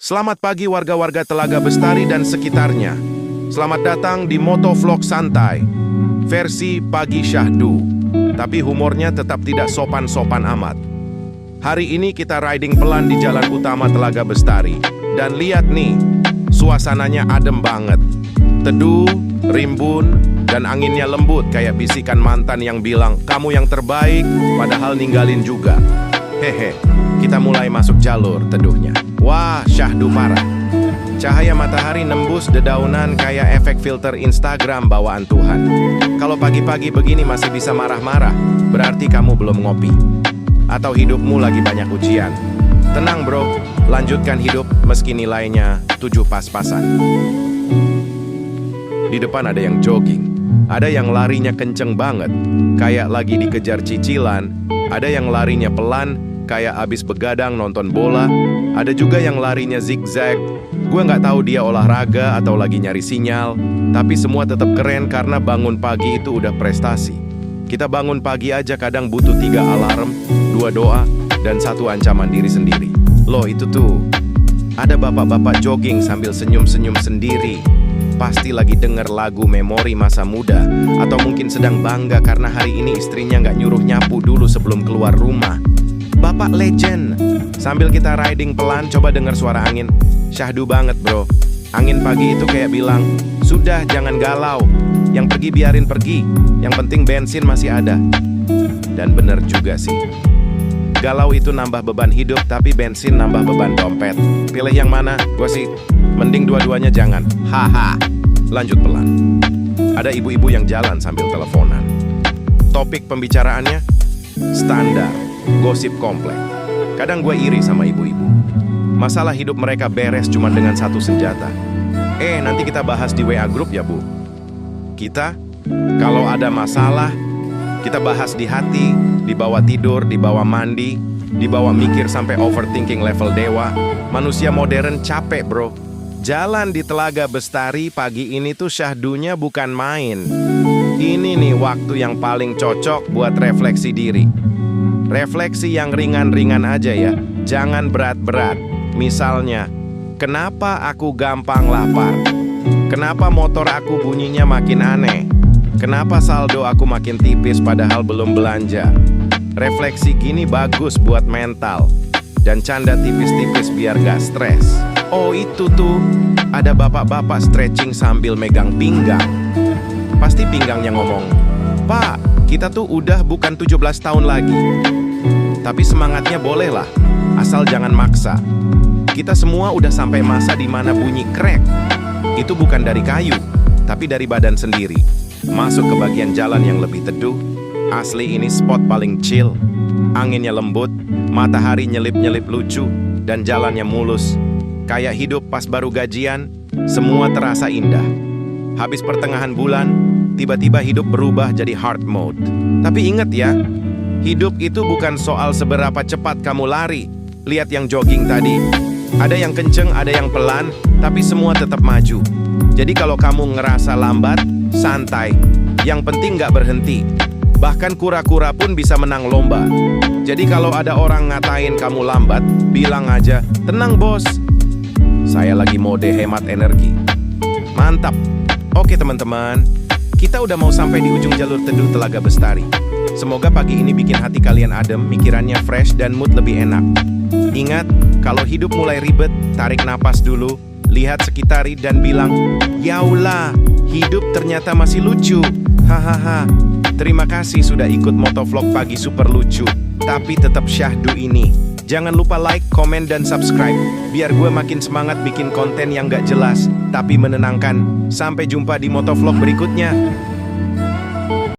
Selamat pagi warga-warga Telaga Bestari dan sekitarnya. Selamat datang di Motovlog Santai, versi Pagi Syahdu. Tapi humornya tetap tidak sopan-sopan amat. Hari ini kita riding pelan di jalan utama Telaga Bestari. Dan lihat nih, suasananya adem banget. Teduh, rimbun, dan anginnya lembut kayak bisikan mantan yang bilang, "Kamu yang terbaik," padahal ninggalin juga. Hehe, kita mulai masuk jalur teduhnya. Wah, syahdu parah. Cahaya matahari nembus dedaunan kayak efek filter Instagram bawaan Tuhan. Kalau pagi-pagi begini masih bisa marah-marah, berarti kamu belum ngopi. Atau hidupmu lagi banyak ujian. Tenang bro, lanjutkan hidup meski nilainya 7 pas-pasan. Di depan ada yang jogging, ada yang larinya kenceng banget, kayak lagi dikejar cicilan, ada yang larinya pelan, kayak abis begadang nonton bola, ada juga yang larinya zigzag. Gue nggak tahu dia olahraga atau lagi nyari sinyal, tapi semua tetap keren karena bangun pagi itu udah prestasi. Kita bangun pagi aja kadang butuh 3 alarm, 2 doa, dan 1 ancaman diri sendiri. Loh itu tuh, ada bapak-bapak jogging sambil senyum-senyum sendiri. Pasti lagi denger lagu memori masa muda, atau mungkin sedang bangga karena hari ini istrinya nggak nyuruh nyapu dulu sebelum keluar rumah. Bapak legend. Sambil kita riding pelan, coba dengar suara angin. Syahdu banget bro. Angin pagi itu kayak bilang, "Sudah jangan galau. Yang pergi biarin pergi. Yang penting bensin masih ada." Dan bener juga sih. Galau itu nambah beban hidup, tapi bensin nambah beban dompet. Pilih yang mana? Gue sih mending dua-duanya jangan. Haha. Lanjut pelan. Ada ibu-ibu yang jalan sambil teleponan. Topik pembicaraannya standar, gosip komplek. Kadang gue iri sama ibu-ibu. Masalah hidup mereka beres cuma dengan 1 senjata. Nanti kita bahas di WA grup ya bu. Kita, kalau ada masalah, kita bahas di hati, di bawah tidur, di bawah mandi, di bawah mikir sampai overthinking level dewa. Manusia modern capek bro. Jalan di Telaga Bestari pagi ini tuh syahdunya bukan main. Ini nih waktu yang paling cocok buat refleksi diri. Refleksi yang ringan-ringan aja ya, jangan berat-berat. Misalnya, kenapa aku gampang lapar? Kenapa motor aku bunyinya makin aneh? Kenapa saldo aku makin tipis padahal belum belanja? Refleksi gini bagus buat mental. Dan canda tipis-tipis biar gak stres. Oh itu tuh, ada bapak-bapak stretching sambil megang pinggang. Pasti pinggangnya ngomong, "Pak, kita tuh udah bukan 17 tahun lagi." Tapi semangatnya boleh lah, asal jangan maksa. Kita semua udah sampai masa di mana bunyi krek. Itu bukan dari kayu, tapi dari badan sendiri. Masuk ke bagian jalan yang lebih teduh. Asli ini spot paling chill. Anginnya lembut, matahari nyelip-nyelip lucu, dan jalannya mulus. Kayak hidup pas baru gajian, semua terasa indah. Habis pertengahan bulan, tiba-tiba hidup berubah jadi hard mode. Tapi ingat ya, hidup itu bukan soal seberapa cepat kamu lari. Lihat yang jogging tadi. Ada yang kenceng, ada yang pelan, tapi semua tetap maju. Jadi kalau kamu ngerasa lambat, santai. Yang penting nggak berhenti. Bahkan kura-kura pun bisa menang lomba. Jadi kalau ada orang ngatain kamu lambat, bilang aja, "Tenang bos, saya lagi mode hemat energi." Mantap. Oke teman-teman, kita udah mau sampai di ujung jalur teduh Telaga Bestari. Semoga pagi ini bikin hati kalian adem, mikirannya fresh, dan mood lebih enak. Ingat, kalau hidup mulai ribet, tarik napas dulu, lihat sekitari dan bilang, "Yaulah, hidup ternyata masih lucu." Hahaha. Terima kasih sudah ikut motovlog pagi super lucu, tapi tetap syahdu ini. Jangan lupa like, komen, dan subscribe, biar gue makin semangat bikin konten yang gak jelas, tapi menenangkan. Sampai jumpa di motovlog berikutnya.